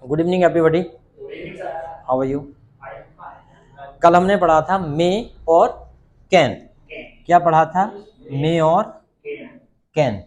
Good evening everybody, how are you. कल हमने पढ़ा था मे और कैन। क्या पढ़ा था? मे और कैन।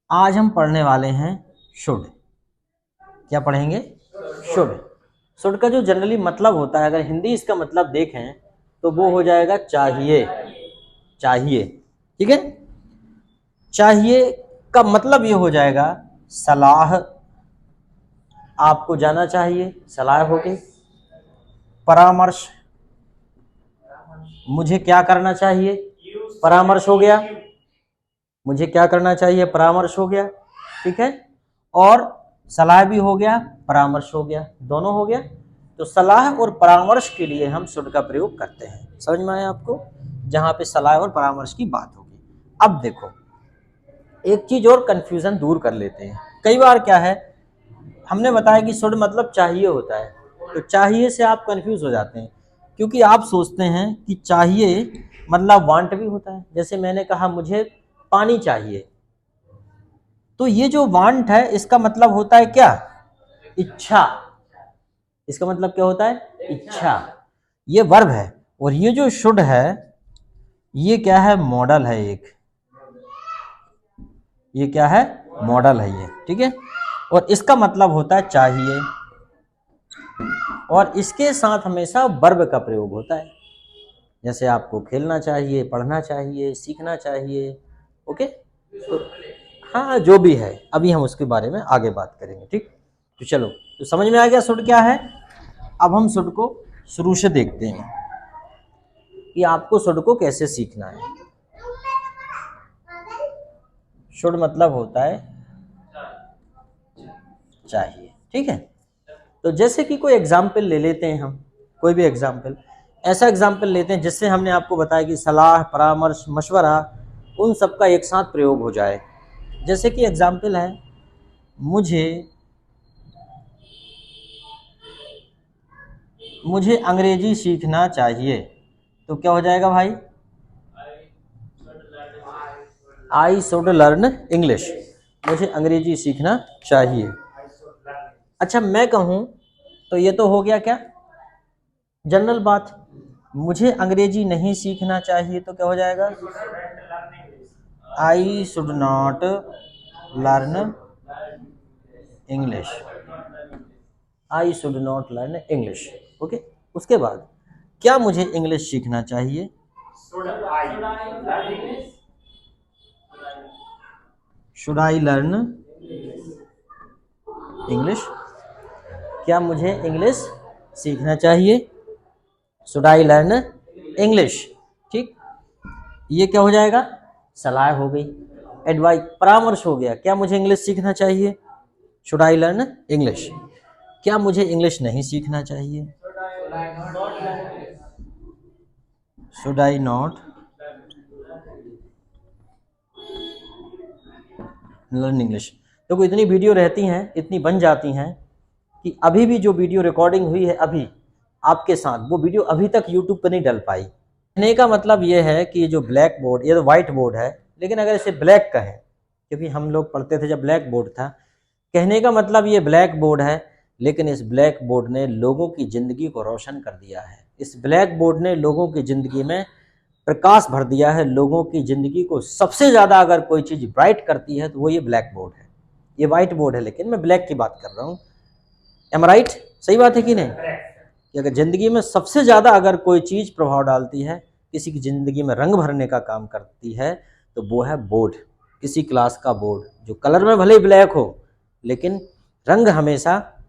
आज हम पढ़ने वाले हैं शुड। क्या पढ़ेंगे? शुड। शुड का जो जनरली मतलब होता है, अगर हिंदी इसका मतलब देखें तो वो हो जाएगा चाहिए। चाहिए, ठीक है। चाहिए का मतलब ये हो जाएगा सलाह, आपको जाना चाहिए, सलाह हो गई। परामर्श, मुझे क्या करना चाहिए, परामर्श हो गया। मुझे क्या करना चाहिए, परामर्श हो गया, ठीक है। और सलाह भी हो गया, परामर्श हो गया, दोनों हो गया। तो सलाह और परामर्श के लिए हम शुड का प्रयोग करते हैं। समझ में आया आपको? जहां पे सलाह और परामर्श की बात होगी। अब देखो, एक चीज और कंफ्यूजन दूर कर लेते हैं। कई बार क्या है, हमने बताया कि शुड मतलब चाहिए होता है, तो चाहिए से आप कंफ्यूज हो जाते हैं, क्योंकि आप सोचते हैं कि चाहिए मतलब वांट भी होता है। जैसे मैंने कहा मुझे पानी चाहिए, तो ये जो वांट है इसका मतलब होता है क्या? इच्छा। इसका मतलब क्या होता है? इच्छा। ये वर्ब है। और ये जो शुड है ये क्या है? मॉडल है एक। ये क्या है? मॉडल है ये, ठीक है। और इसका मतलब होता है चाहिए, और इसके साथ हमेशा वर्ब का प्रयोग होता है। जैसे आपको खेलना चाहिए, पढ़ना चाहिए, सीखना चाहिए, ओके। तो हाँ, जो भी है अभी हम उसके बारे में आगे बात करेंगे, ठीक। तो चलो, तो समझ में आ गया शुड क्या है। अब हम शुड को शुरू से देखते हैं कि आपको शुड को कैसे सीखना है। शुड मतलब होता है चाहिए, ठीक है। तो जैसे कि कोई एग्जाम्पल ले लेते हैं हम, कोई भी एग्जाम्पल, ऐसा एग्जाम्पल लेते हैं जिससे हमने आपको बताया कि सलाह, परामर्श, मशवरा, उन सब का एक साथ प्रयोग हो जाए। जैसे कि एग्जाम्पल है, मुझे अंग्रेजी सीखना चाहिए, तो क्या हो जाएगा भाई? I should learn English. मुझे अंग्रेजी सीखना चाहिए। अच्छा, मैं कहूं तो ये तो हो गया क्या? जनरल बात। मुझे अंग्रेजी नहीं सीखना चाहिए तो क्या हो जाएगा? I should not learn English. I should not learn English, okay. उसके बाद, क्या मुझे इंग्लिश सीखना चाहिए? Should I learn English. क्या मुझे इंग्लिश सीखना चाहिए? शुड आई लर्न इंग्लिश, ठीक। ये क्या हो जाएगा? सलाह हो गई, एडवाइस, परामर्श हो गया। क्या मुझे इंग्लिश सीखना चाहिए? Should I learn English. क्या मुझे इंग्लिश नहीं सीखना चाहिए? Should I not learn English. तो इतनी वीडियो रहती हैं, इतनी बन जाती हैं कि अभी भी जो वीडियो रिकॉर्डिंग हुई है अभी आपके साथ, वो वीडियो अभी तक यूट्यूब पर नहीं डल पाई। कहने का मतलब ये है कि ये जो ब्लैक बोर्ड, ये तो व्हाइट बोर्ड है, लेकिन अगर इसे ब्लैक कहें, क्योंकि हम लोग पढ़ते थे जब ब्लैक बोर्ड था, कहने का मतलब ये ब्लैक बोर्ड है, लेकिन इस ब्लैक बोर्ड ने लोगों की ज़िंदगी को रोशन कर दिया है। इस ब्लैक बोर्ड ने लोगों की ज़िंदगी में प्रकाश भर दिया है। लोगों की ज़िंदगी को सबसे ज़्यादा अगर कोई चीज़ ब्राइट करती है तो वो ये ब्लैक बोर्ड है। ये वाइट बोर्ड है, लेकिन मैं ब्लैक की बात कर रहा हूँ। Am right? सही बात है कि नहीं? कि अगर ज़िंदगी में सबसे ज़्यादा अगर कोई चीज़ प्रभाव डालती है, किसी की ज़िंदगी में रंग भरने का काम करती है, तो वो है बोर्ड। किसी क्लास का बोर्ड, जो कलर में भले ही ब्लैक हो, लेकिन रंग हमेशा,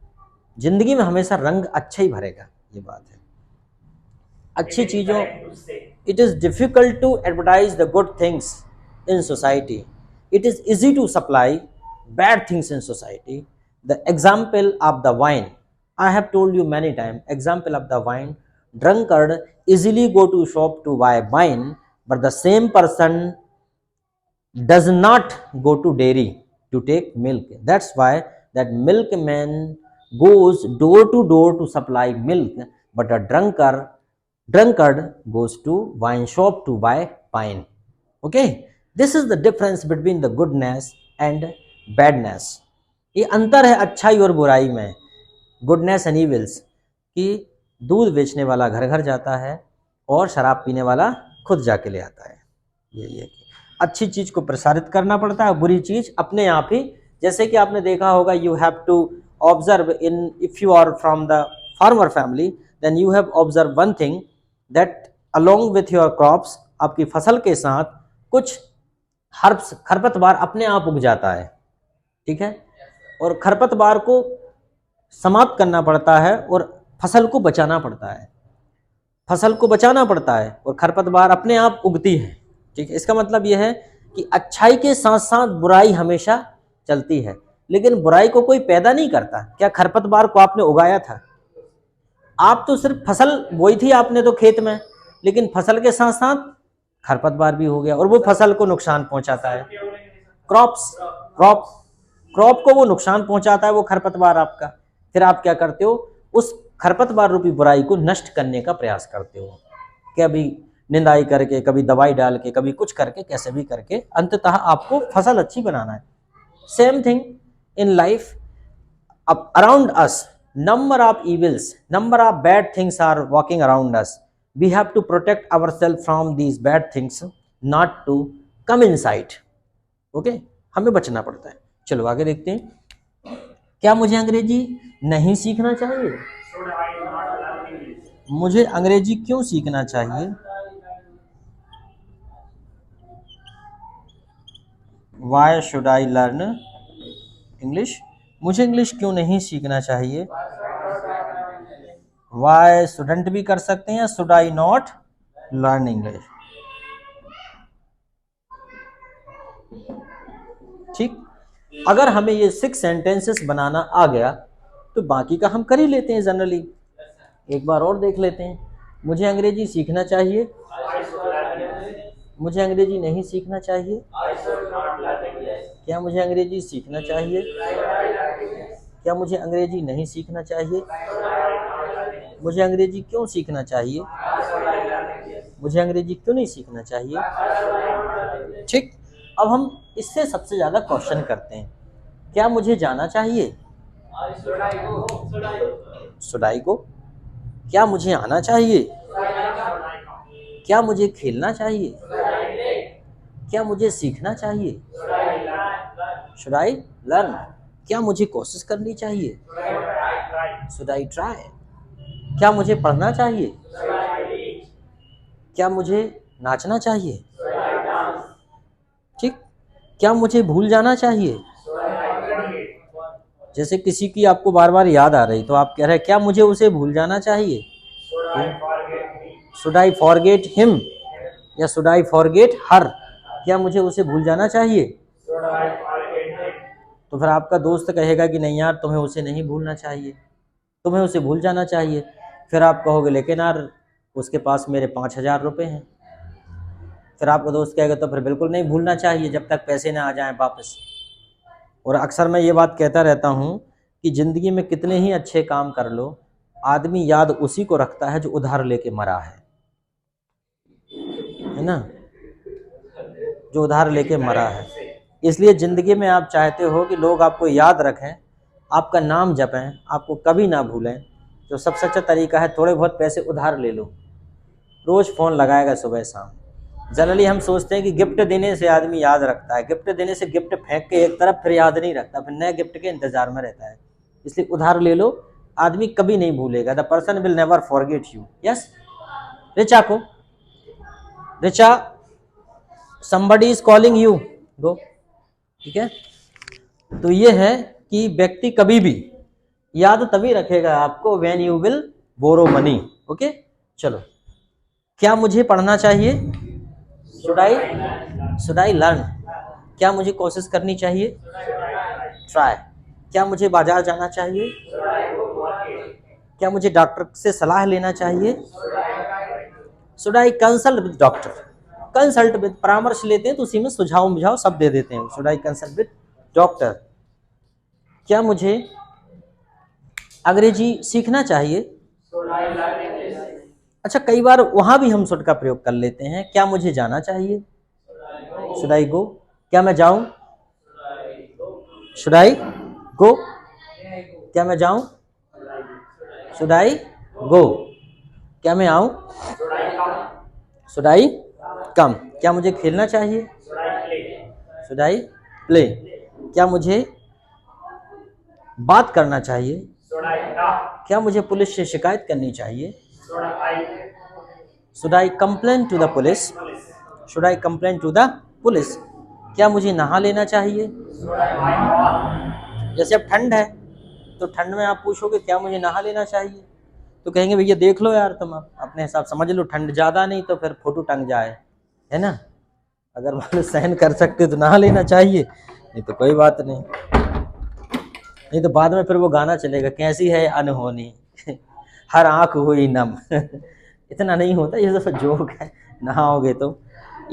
ज़िंदगी में हमेशा रंग अच्छा ही भरेगा। ये बात है। अच्छी चीज़ों, it is difficult to advertise the good things in society. It is easy to supply bad things in society. The example of the wine, I have told you many times, example of the wine, drunkard easily go to shop to buy wine, but the same person does not go to dairy to take milk. That's why that milkman goes door to door to supply milk, but a drunkard goes to wine shop to buy wine. Okay, this is the difference between the goodness and badness. ये अंतर है अच्छाई और बुराई में। Goodness and evils, कि दूध बेचने वाला घर घर जाता है और शराब पीने वाला खुद जाके ले आता है। ये है कि अच्छी चीज़ को प्रसारित करना पड़ता है, बुरी चीज़ अपने आप ही, जैसे कि आपने देखा होगा, you have to observe in, if you are from the farmer family, then you have observe one thing that along with your crops, आपकी फसल के साथ कुछ हर्ब्स, खरपतवार अपने आप उग जाता है, ठीक है, और खरपतवार को समाप्त करना पड़ता है और फसल को बचाना पड़ता है, फसल को बचाना पड़ता है और खरपतवार अपने आप उगती है, ठीक है। इसका मतलब यह है कि अच्छाई के साथ साथ बुराई हमेशा चलती है, लेकिन बुराई को कोई पैदा नहीं करता। क्या खरपतवार को आपने उगाया था? आप तो सिर्फ फसल बोई थी आपने तो खेत में, लेकिन फसल के साथ साथ खरपतवार भी हो गया और वो फसल को नुकसान पहुंचाता है। क्रॉप को वो नुकसान पहुंचाता है, वो खरपतवार आपका। फिर आप क्या करते हो? उस खरपतवार रूपी बुराई को नष्ट करने का प्रयास करते हो, कभी निंदाई करके, कभी दवाई डाल के, कभी कुछ करके, कैसे भी करके अंततः आपको फसल अच्छी बनाना है। Same thing in life, around us number of evils, number of bad things are walking around us. We have to protect ourselves from these bad things, not to come inside. Okay, हमें बचना पड़ता है। चलो आगे देखते हैं। क्या मुझे अंग्रेजी नहीं सीखना चाहिए? मुझे अंग्रेजी क्यों सीखना चाहिए? Why should I learn English? मुझे इंग्लिश क्यों नहीं सीखना चाहिए? वाई स्टूडेंट भी कर सकते हैं, should I not learn English. ठीक, अगर हमें ये 6 सेंटेंसेस बनाना आ गया तो बाकी का हम कर ही लेते हैं जनरली। एक बार और देख लेते हैं। मुझे अंग्रेजी सीखना चाहिए, मुझे अंग्रेजी नहीं सीखना चाहिए। क्या मुझे अंग्रेजी सीखना चाहिए? क्या मुझे अंग्रेजी नहीं सीखना चाहिए? मुझे अंग्रेजी क्यों सीखना चाहिए? मुझे अंग्रेजी क्यों नहीं सीखना चाहिए? ठीक, अब हम इससे सबसे ज्यादा क्वेश्चन करते हैं। क्या मुझे जाना चाहिए? शुड आई गो? क्या मुझे आना चाहिए? क्या मुझे खेलना चाहिए? क्या मुझे सीखना चाहिए? Should I learn? क्या मुझे कोशिश करनी चाहिए? Should I try? क्या मुझे पढ़ना चाहिए? क्या मुझे नाचना चाहिए? ठीक, क्या मुझे भूल जाना चाहिए? जैसे किसी की आपको बार बार याद आ रही तो आप कह रहे हैं क्या मुझे उसे भूल जाना चाहिए? शुड आई फॉरगेट हिम या शुड आई फॉरगेट हर? क्या मुझे उसे भूल जाना चाहिए? तो फिर आपका दोस्त कहेगा कि नहीं यार तुम्हें उसे नहीं भूलना चाहिए, तुम्हें उसे भूल जाना चाहिए। फिर आप कहोगे लेकिन यार उसके पास मेरे 5,000 रुपये हैं। फिर आपका दोस्त कहेगा तो फिर बिल्कुल नहीं भूलना चाहिए जब तक पैसे ना आ जाएं वापस। और अक्सर मैं ये बात कहता रहता हूँ कि ज़िंदगी में कितने ही अच्छे काम कर लो, आदमी याद उसी को रखता है जो उधार लेके मरा है ना, जो उधार लेके मरा है। इसलिए ज़िंदगी में आप चाहते हो कि लोग आपको याद रखें, आपका नाम जपें, आपको कभी ना भूलें, तो सबसे अच्छा तरीका है थोड़े बहुत पैसे उधार ले लो। रोज़ फ़ोन लगाएगा सुबह शाम। जनरली हम सोचते हैं कि गिफ्ट देने से आदमी याद रखता है, गिफ्ट देने से गिफ्ट फेंक के एक तरफ फिर याद नहीं रखता, फिर नए गिफ्ट के इंतजार में रहता है। इसलिए उधार ले लो, आदमी कभी नहीं भूलेगा। The person will never forget you. Yes, Richa को, Richa somebody is calling you, गो। ठीक है, तो ये है कि व्यक्ति कभी भी याद तभी रखेगा आपको when you will borrow money। Okay, चलो, क्या मुझे पढ़ना चाहिए? Should I learn? क्या मुझे कोशिश करनी चाहिए? ट्राई? क्या मुझे बाजार जाना चाहिए? क्या मुझे डॉक्टर से सलाह लेना चाहिए? Should I consult with doctor? Consult with, परामर्श लेते हैं तो उसी में सुझाव मुझाव सब दे देते हैं। Should I consult with doctor? क्या मुझे अंग्रेजी सीखना चाहिए? अच्छा, कई बार वहां भी हम शुड का प्रयोग कर लेते हैं। क्या मुझे जाना चाहिए? शुड आई गो? क्या मैं जाऊं? शुड आई गो? क्या मैं जाऊं? शुड आई गो, क्या मैं आऊं? शुड आई कम, क्या मुझे खेलना चाहिए? शुड आई प्ले, क्या मुझे बात करना चाहिए? क्या मुझे पुलिस से शिकायत करनी चाहिए? Should I complain to the police? Should I complain to the police, क्या मुझे नहा लेना चाहिए? जैसे अब ठंड है तो ठंड में आप पूछोगे क्या मुझे नहा लेना चाहिए, तो कहेंगे भैया देख लो यार, तुम अपने हिसाब समझ लो, ठंड ज़्यादा नहीं तो फिर फोटो टंग जाए, है ना। अगर मान लो सहन कर सकते तो नहा लेना चाहिए, नहीं तो कोई बात नहीं, नहीं तो बाद में फिर वो गाना चलेगा, कैसी है अनहोनी हर आंख हुई नम इतना नहीं होता, ये सब जोक है, नहाओगे तो।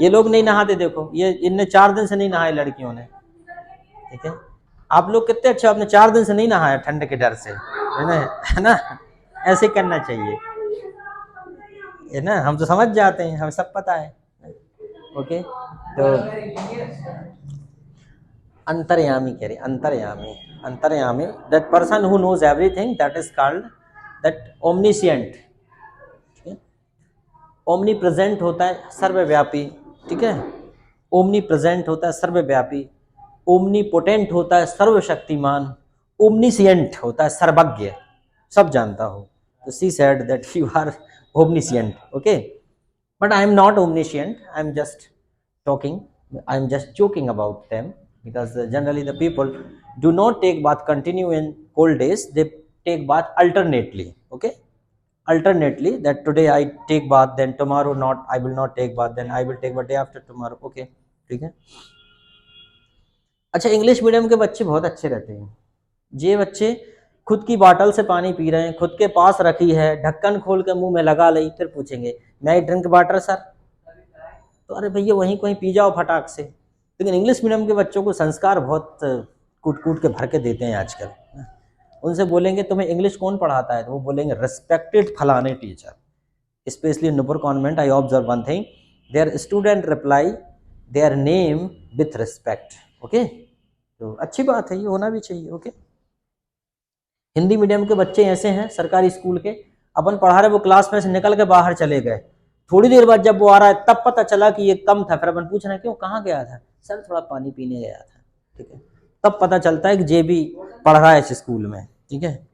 ये लोग नहीं नहाते, देखो ये इनने 4 दिन से नहीं नहाए लड़कियों ने, ठीक है। आप लोग कितने अच्छे, आपने 4 दिन से नहीं नहाया ठंड के डर से, है ना। ऐसे करना चाहिए, है ना, हम तो समझ जाते हैं, हमें सब पता है। ओके, तो अंतर्यामी कह रहे, अंतर्यामी, अंतर्यामी, that person who knows everything, that is called that omniscient. Omnipresent होता है सर्वव्यापी, ठीक है। ओमनी प्रेजेंट होता है सर्वव्यापी, ओमनी पोटेंट होता है सर्वशक्तिमान, ओमनिशिएंट होता है सर्वज्ञ, सब जानता हो। तो she said that you are omniscient, okay, but I am not omniscient, I am just talking, I am just joking about them, because generally the people do not take bath continue in cold days, they take bath alternately, okay, alternately, that today I take bath, then tomorrow not, I will not take bath, then I will take bath day after tomorrow, okay, ठीक है। अच्छा, English medium के बच्चे बहुत अच्छे रहते हैं, ये बच्चे खुद की बॉटल से पानी पी रहे हैं, खुद के पास रखी है, ढक्कन खोल के मुंह में लगा ली, फिर पूछेंगे मैं ड्रिंक वाटर सर, तो अरे भैया वहीं कहीं पी जाओ फटाक से। लेकिन इंग्लिश मीडियम के बच्चों को संस्कार बहुत कूट कूट के भर के देते हैं आजकल। उनसे बोलेंगे तुम्हें इंग्लिश कौन पढ़ाता है, तो वो बोलेंगे रिस्पेक्टेड फलाने teacher. Specially in Nupur convent I observe one thing, their student reply their name with respect, okay. तो अच्छी बात है, ये होना भी चाहिए, ओके। हिंदी मीडियम के बच्चे ऐसे हैं सरकारी स्कूल के, अपन पढ़ा रहे, वो क्लास में से निकल के बाहर चले गए, थोड़ी देर बाद जब वो आ रहा है तब पता चला कि ये कम था, फिर अपन पूछ रहे हैं क्यों, कहाँ गया था, सर थोड़ा पानी पीने गया था, ठीक है। तब पता चलता है कि जे भी पढ़ रहा है इस स्कूल में, ठीक है।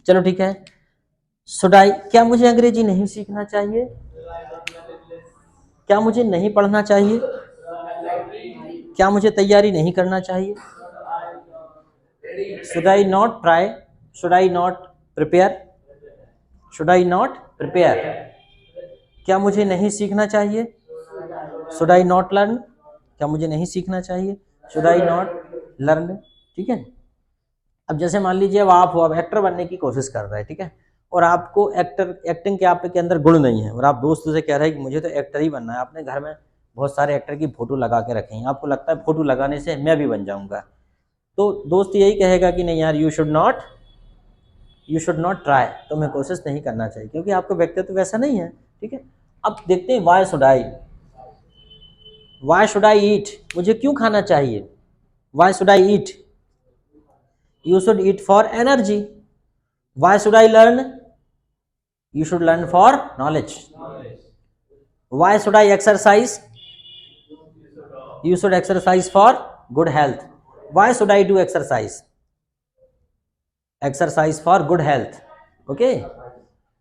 चलो ठीक है, सुडाई, क्या मुझे अंग्रेजी नहीं सीखना चाहिए? क्या मुझे नहीं पढ़ना चाहिए? क्या मुझे तैयारी नहीं करना चाहिए? Should I not try? Should I not prepare? Should I not prepare? क्या मुझे नहीं सीखना चाहिए? Should I not learn? क्या मुझे नहीं सीखना चाहिए? शुड आई नॉट लर्न, ठीक है। अब जैसे मान लीजिए अब आप हो, अब एक्टर बनने की कोशिश कर रहे हैं, ठीक है, और आपको एक्टिंग के आपके अंदर गुण नहीं है, और आप दोस्तों से कह रहे हैं कि मुझे तो एक्टर ही बनना है, आपने घर में बहुत सारे एक्टर की फोटो लगा के रखी हैं, आपको लगता है फोटो लगाने से मैं भी बन जाऊंगा, तो दोस्त यही कहेगा कि नहीं यार, यू शुड नॉट ट्राई, तुम्हें कोशिश नहीं करना चाहिए, क्योंकि आपका व्यक्तित्व वैसा नहीं है, ठीक है। अब देखते हैं वाई शुड आई ईट, मुझे क्यों खाना चाहिए? Why should I eat? You should eat for energy. Why should I learn? You should learn for knowledge. Why should I exercise? You should exercise for good health. Why should I do exercise? Exercise for good health, okay.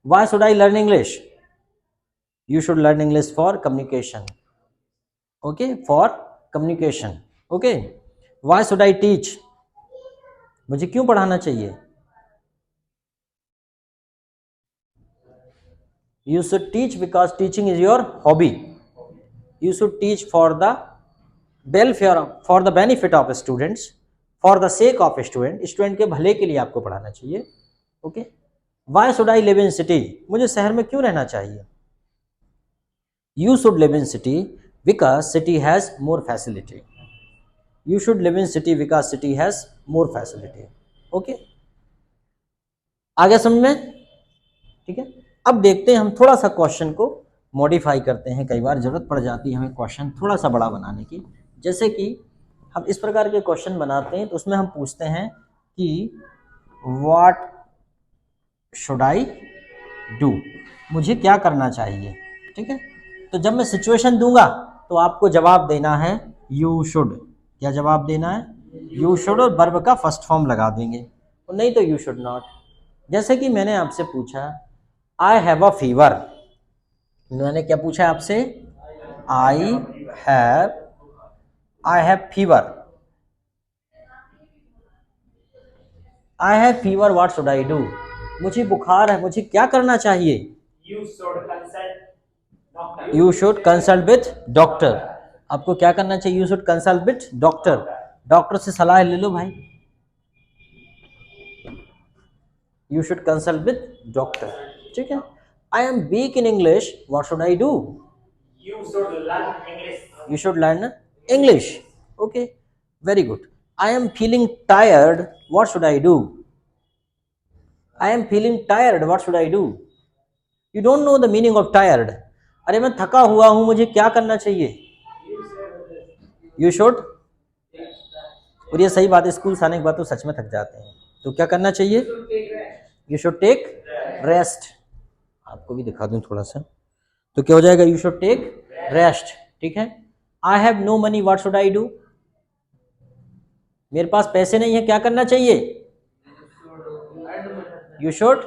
Why should I learn English? You should learn English for communication, okay, for communication, okay. Why should I teach? मुझे क्यों पढ़ाना चाहिए? You should teach because teaching is your hobby. You should teach for the welfare, for the benefit of students, for the sake of student के भले के लिए आपको पढ़ाना चाहिए, okay. Why should I live in city? मुझे शहर में क्यों रहना चाहिए? You should live in city because city has more facility. You should live in city because city has more facility. Okay? आगे समझ में? ठीक है। अब देखते हैं हम थोड़ा सा क्वेश्चन को मॉडिफाई करते हैं, कई बार जरूरत पड़ जाती है हमें क्वेश्चन थोड़ा सा बड़ा बनाने की। जैसे कि हम इस प्रकार के क्वेश्चन बनाते हैं तो उसमें हम पूछते हैं कि व्हाट शुड आई डू, मुझे क्या करना चाहिए। ठीक है, तो जब मैं सिचुएशन दूंगा तो आपको जवाब देना है यू शुड। क्या जवाब देना है? यू शुड, और वर्ब का फर्स्ट फॉर्म लगा देंगे, और नहीं तो यू शुड नॉट। जैसे कि मैंने आपसे पूछा आई हैव अ फीवर, मैंने क्या पूछा है आपसे? I have fever, I have fever, what should I do, मुझे बुखार है, मुझे क्या करना चाहिए? You should consult with doctor, आपको क्या करना चाहिए? You should consult with doctor, doctor से सलाह ले लो भाई। You should consult with doctor. ठीक है, I am weak in English, what should I do? You should learn English. Okay, very good. I am feeling tired, what should I do? I am feeling tired, what should I do? You don't know the meaning of tired, अरे मैं थका हुआ हूं, मुझे क्या करना चाहिए? You should, और ये सही बात है, स्कूल से आने के बाद तो सच में थक जाते हैं, तो क्या करना चाहिए? You should take rest. आपको भी दिखा दूं थोड़ा सा, तो क्या हो जाएगा? You should take rest. ठीक है, I have no money, what should I do? मेरे पास पैसे नहीं है, क्या करना चाहिए? You should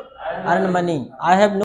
earn money. I have